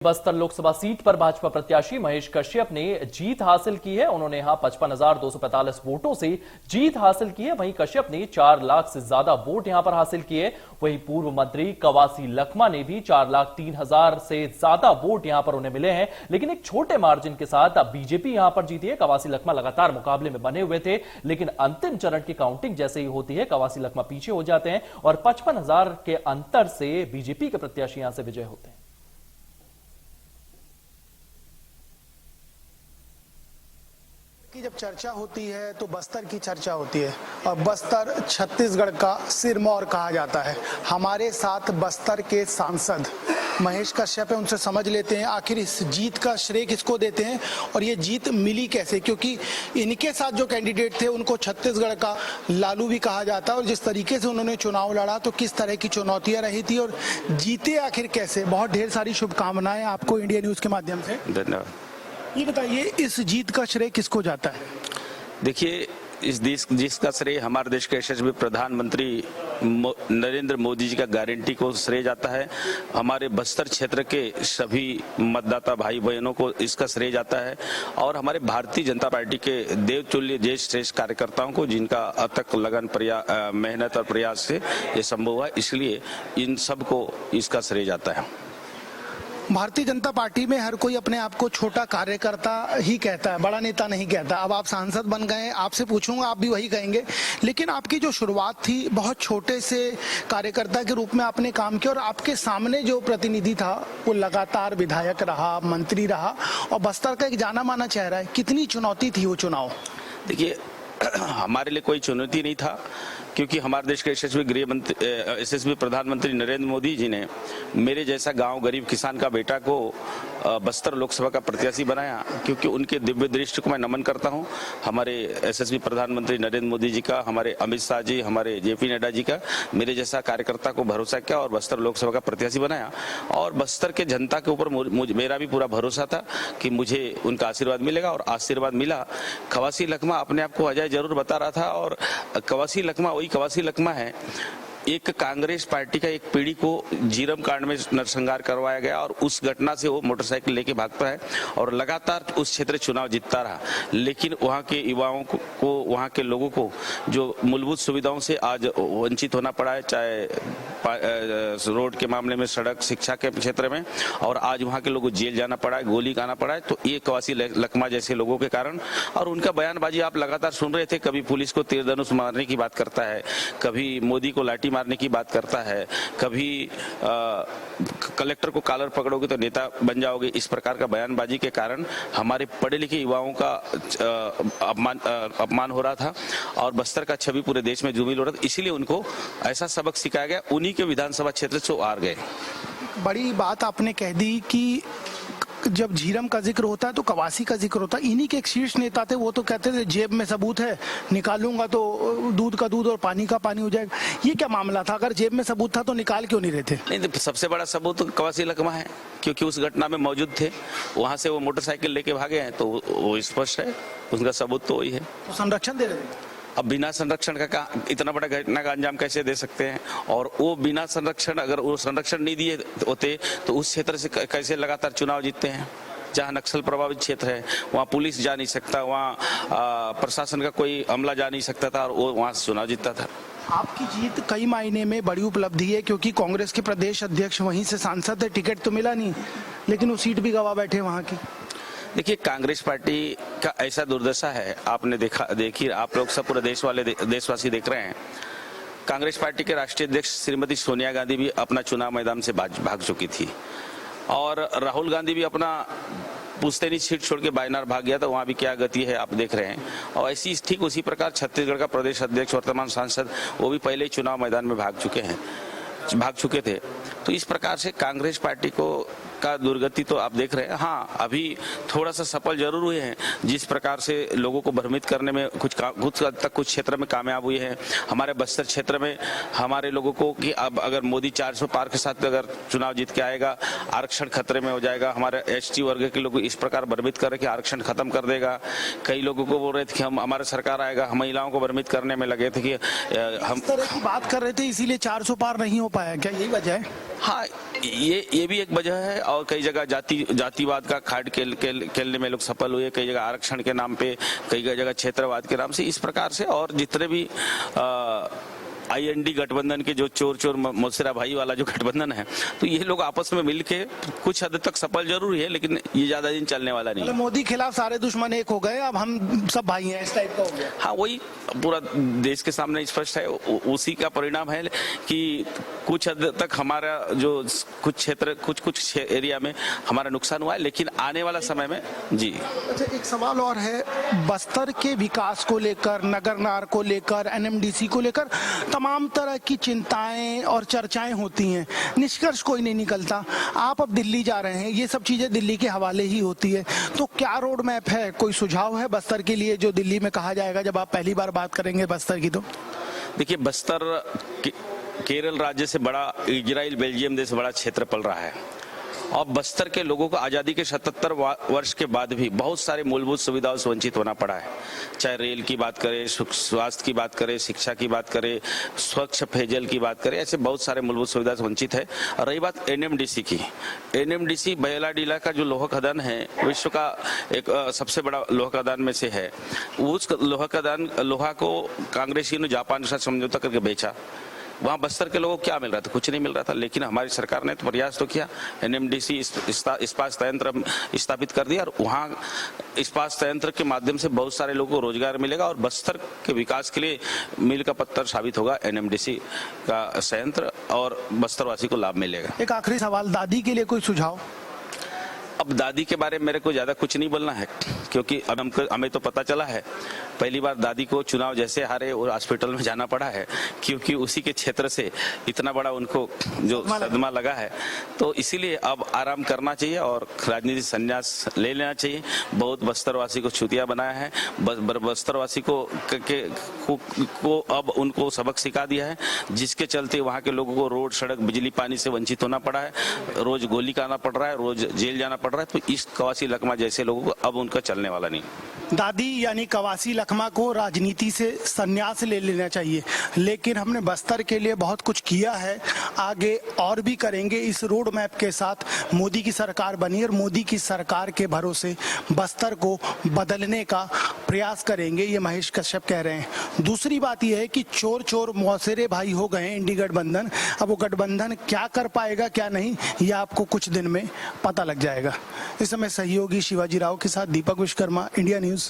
Bastar Lok Sabha seat पर भाजपा प्रत्याशी महेश कश्यप ने जीत हासिल की है। उन्होंने यहां 55,245 वोटों से जीत हासिल की है। वहीं कश्यप ने 4 लाख से ज्यादा वोट यहां पर हासिल किए। वहीं पूर्व मंत्री कवासी लखमा ने भी 4,03,000 से ज्यादा वोट यहां पर उन्हें मिले हैं, लेकिन एक छोटे मार्जिन के साथ बीजेपी यहां पर जीती है। कवासी लखमा लगातार मुकाबले में बने हुए थे, लेकिन अंतिम चरण की काउंटिंग जैसे ही होती है कवासी लखमा पीछे हो जाते हैं और 55,000 के अंतर से बीजेपी के प्रत्याशी यहां से विजय होते हैं। की जब चर्चा होती है तो बस्तर की चर्चा होती है और बस्तर छत्तीसगढ़ का सिरमौर कहा जाता है। हमारे साथ बस्तर के सांसद महेश कश्यप है, उनसे समझ लेते हैं आखिर इस जीत का श्रेय किसको देते हैं और ये जीत मिली कैसे, क्योंकि इनके साथ जो कैंडिडेट थे उनको छत्तीसगढ़ का लालू भी कहा जाता है और जिस तरीके से उन्होंने चुनाव लड़ा तो किस तरह की चुनौतियां रही थी और जीते आखिर कैसे। बहुत ढेर सारी शुभकामनाएं आपको इंडिया न्यूज के माध्यम से। धन्यवाद। ये बताइए इस जीत का श्रेय किसको जाता है? देखिए, इस देश जिसका श्रेय हमारे देश के यशस्वी प्रधानमंत्री नरेंद्र मोदी जी का गारंटी को श्रेय जाता है। हमारे बस्तर क्षेत्र के सभी मतदाता भाई बहनों को इसका श्रेय जाता है और हमारे भारतीय जनता पार्टी के देवतुल्य ज्येष्ठ श्रेष्ठ कार्यकर्ताओं को, जिनका अथक लगन मेहनत और प्रयास से ये संभव हुआ, इसलिए इन सबको इसका श्रेय जाता है। भारतीय जनता पार्टी में हर कोई अपने आप को छोटा कार्यकर्ता ही कहता है, बड़ा नेता नहीं कहता। अब आप सांसद बन गए, आपसे पूछूंगा आप भी वही कहेंगे, लेकिन आपकी जो शुरुआत थी बहुत छोटे से कार्यकर्ता के रूप में आपने काम किया और आपके सामने जो प्रतिनिधि था वो लगातार विधायक रहा, मंत्री रहा और बस्तर का एक जाना माना चेहरा है। कितनी चुनौती थी वो चुनाव? देखिए, हमारे लिए कोई चुनौती नहीं था, क्योंकि हमारे देश के यशस्वी प्रधानमंत्री नरेंद्र मोदी जी ने मेरे जैसा गांव गरीब किसान का बेटा को बस्तर लोकसभा का प्रत्याशी बनाया, क्योंकि उनके दिव्य दृष्टि को मैं नमन करता हूं। हमारे यशस्वी प्रधानमंत्री नरेंद्र मोदी जी का, हमारे अमित शाह जी, हमारे जेपी नड्डा जी का मेरे जैसा कार्यकर्ता को भरोसा किया और बस्तर लोकसभा का प्रत्याशी बनाया। और बस्तर के जनता के ऊपर मेरा भी पूरा भरोसा था कि मुझे उनका आशीर्वाद मिलेगा और आशीर्वाद मिला। कवासी लखमा अपने आप को अजय जरूर बता रहा था और कवासी लखमा वही कवासी लखमा है। एक कांग्रेस पार्टी का एक पीढ़ी को जीरम कांड में नरसंहार करवाया गया और उस घटना से वो मोटरसाइकिल लेके भागता है और लगातार उस क्षेत्र चुनाव जीतता रहा, लेकिन वहाँ के युवाओं को वहाँ के लोगों को जो मूलभूत सुविधाओं से आज वंचित होना पड़ा है, चाहे रोड के मामले में, सड़क, शिक्षा के क्षेत्र में, और आज वहाँ के लोगों को जेल जाना पड़ा है, गोली खाना पड़ा है। तो ये कवासी लखमा जैसे लोगों के कारण, और उनका बयानबाजी आप लगातार सुन रहे थे। कभी पुलिस को तीर धनुष मारने की बात करता है, कभी मोदी को लाठी मारने की बात करता है, कभी कलेक्टर को कॉलर पकड़ोगे तो नेता बन जाओगे। इस प्रकार का बयानबाजी के कारण हमारे पढ़े लिखे युवाओं का अपमान हो रहा था और बस्तर का छवि पूरे देश में जुमिल हो रहा था। इसीलिए उनको ऐसा सबक सिखाया गया, उन्हीं के विधानसभा क्षेत्र से वो हार गए। बड़ी बात आपने कह दी कि जब झीरम का जिक्र होता है तो कवासी का जिक्र होता है। इन्हीं के एक शीर्ष नेता थे, वो तो कहते थे जेब में सबूत है, निकालूंगा तो दूध का दूध और पानी का पानी हो जाएगा। ये क्या मामला था? अगर जेब में सबूत था तो निकाल क्यों नहीं रहे थे? नहीं, सबसे बड़ा सबूत कवासी लखमा है, क्योंकि उस घटना में मौजूद थे। वहां से वो मोटरसाइकिल लेके भागे हैं तो वो स्पष्ट है, उसका सबूत तो वही है। तो संरक्षण दे रहे थे। अब बिना संरक्षण का इतना बड़ा घटना का अंजाम कैसे दे सकते हैं? और वो बिना संरक्षण, अगर वो संरक्षण नहीं दिए होते तो उस क्षेत्र से कैसे लगातार चुनाव जीतते हैं? जहाँ नक्सल प्रभावित क्षेत्र है वहाँ पुलिस जा नहीं सकता, वहाँ प्रशासन का कोई अमला जा नहीं सकता था और वो वहाँ से चुनाव जीतता था। आपकी जीत कई मायने में बड़ी उपलब्धि है, क्योंकि कांग्रेस के प्रदेश अध्यक्ष वहीं से सांसद है, टिकट तो मिला नहीं, लेकिन वो सीट भी गवा बैठे वहाँ की। देखिए, कांग्रेस पार्टी का ऐसा दुर्दशा है, आपने देखिए आप लोग सब पूरे देशवासी देख रहे हैं। कांग्रेस पार्टी के राष्ट्रीय अध्यक्ष श्रीमती सोनिया गांधी भी अपना चुनाव मैदान से भाग चुकी थी और राहुल गांधी भी अपना पुश्तैनी सीट छोड़ के बायनार भाग गया था। वहाँ भी क्या गति है आप देख रहे हैं। और ऐसी ठीक उसी प्रकार छत्तीसगढ़ का प्रदेश अध्यक्ष वर्तमान सांसद वो भी पहले ही चुनाव मैदान में भाग चुके थे। तो इस प्रकार से कांग्रेस पार्टी का दुर्गति तो आप देख रहे हैं। हाँ, अभी थोड़ा सा सफल जरूर हुए हैं, जिस प्रकार से लोगों को भ्रमित करने में कुछ हद तक कुछ क्षेत्र में कामयाब हुए हैं। हमारे बस्तर क्षेत्र में हमारे लोगों को कि अब अगर मोदी 400 पार के साथ अगर चुनाव जीत के आएगा, आरक्षण खतरे में हो जाएगा। हमारे एसटी वर्ग के लोग इस प्रकार भ्रमित कर रहे कि आरक्षण खत्म कर देगा। कई लोगों को बोल रहे थे कि हमारा सरकार आएगा, महिलाओं को भ्रमित करने में लगे थे कि हम इस तरह की बात कर रहे थे, इसीलिए 400 पार नहीं हो पाया। क्या यही वजह है? हाँ, ये भी एक वजह है और कई जगह जातिवाद का खाट खेलने में लोग सफल हुए, कई जगह आरक्षण के नाम पे, कई जगह क्षेत्रवाद के नाम से, इस प्रकार से। और जितने भी IND गठबंधन के जो चोर मौसेरा भाई वाला जो गठबंधन है, तो ये लोग आपस में मिलके कुछ हद तक सफल जरूर है, लेकिन ये ज्यादा दिन चलने वाला नहीं है। मोदी खिलाफ सारे दुश्मन एक हो गए, अब हम सब भाई हैं, इस टाइप का हो गया। हाँ, वही पूरा देश के सामने स्पष्ट है। उसी का परिणाम है कि कुछ हद तक हमारा जो कुछ क्षेत्र कुछ एरिया में हमारा नुकसान हुआ है, लेकिन आने वाला समय में जी। अच्छा, एक सवाल और है, बस्तर के विकास को लेकर, नगर नार को लेकर, NMDC को लेकर तमाम तरह की चिंताएं और चर्चाएं होती हैं, निष्कर्ष कोई नहीं निकलता। आप अब दिल्ली जा रहे हैं, ये सब चीजें दिल्ली के हवाले ही होती है, तो क्या रोड मैप है, कोई सुझाव है बस्तर के लिए जो दिल्ली में कहा जाएगा जब आप पहली बार बात करेंगे बस्तर की? तो देखिए, बस्तर केरल राज्य से बड़ा, इजराइल बेल्जियम देश से बड़ा क्षेत्र पल रहा है, और बस्तर के लोगों को आज़ादी के 77 वर्ष के बाद भी बहुत सारे मूलभूत सुविधाओं से वंचित होना पड़ा है। चाहे रेल की बात करें, स्वास्थ्य की बात करें, शिक्षा की बात करें, स्वच्छ पेयजल की बात करें, ऐसे बहुत सारे मूलभूत सुविधा से वंचित है। और रही बात NMDC की, NMDC बयलाडीला का जो लोहा खदान है, विश्व का एक सबसे बड़ा लोहा खदान में से है। उस लोहा को कांग्रेसियों ने जापान के साथ समझौता करके बेचा। वहाँ बस्तर के लोगों को क्या मिल रहा था? कुछ नहीं मिल रहा था, लेकिन हमारी सरकार ने तो प्रयास तो किया, NMDC इस्पात संयंत्र स्थापित कर दिया, और वहाँ इस्पात संयंत्र के माध्यम से बहुत सारे लोगों को रोजगार मिलेगा, और बस्तर के विकास के लिए मील का पत्थर साबित होगा NMDC का संयंत्र, और बस्तरवासी को लाभ मिलेगा। एक आखिरी सवाल, दादी के लिए कोई सुझाव? अब दादी के बारे में मेरे को ज्यादा कुछ नहीं बोलना है, क्योंकि अब हमें तो पता चला है, पहली बार दादी को चुनाव जैसे हारे और हॉस्पिटल में जाना पड़ा है, क्योंकि उसी के क्षेत्र से इतना बड़ा उनको जो सदमा लगा है। तो इसीलिए अब आराम करना चाहिए और राजनीति संन्यास ले लेना चाहिए। बहुत बस्तरवासी को छुतिया बनाया है, बस्तरवासी को अब उनको सबक सिखा दिया है, जिसके चलते वहाँ के लोगों को रोड, सड़क, बिजली, पानी से वंचित होना पड़ा है, रोज गोली खाना पड़ रहा है, रोज जेल जाना पड़ रहा है। तो इस कवासी लखमा जैसे लोगों को अब उनका चलने वाला नहीं। दादी यानी कवासी लखमा को राजनीति से संन्यास ले लेना चाहिए, लेकिन हमने बस्तर के लिए बहुत कुछ किया है, आगे और भी करेंगे। इस रोड मैप के साथ मोदी की सरकार बनी और मोदी की सरकार के भरोसे बस्तर को बदलने का प्रयास करेंगे, ये महेश कश्यप कह रहे हैं। दूसरी बात यह है कि चोर मौसेरे भाई हो गए इंडी गठबंधन, अब वो गठबंधन क्या कर पाएगा क्या नहीं, यह आपको कुछ दिन में पता लग जाएगा। इस समय सहयोगी शिवाजी राव के साथ दीपक विश्वकर्मा, इंडिया न्यूज।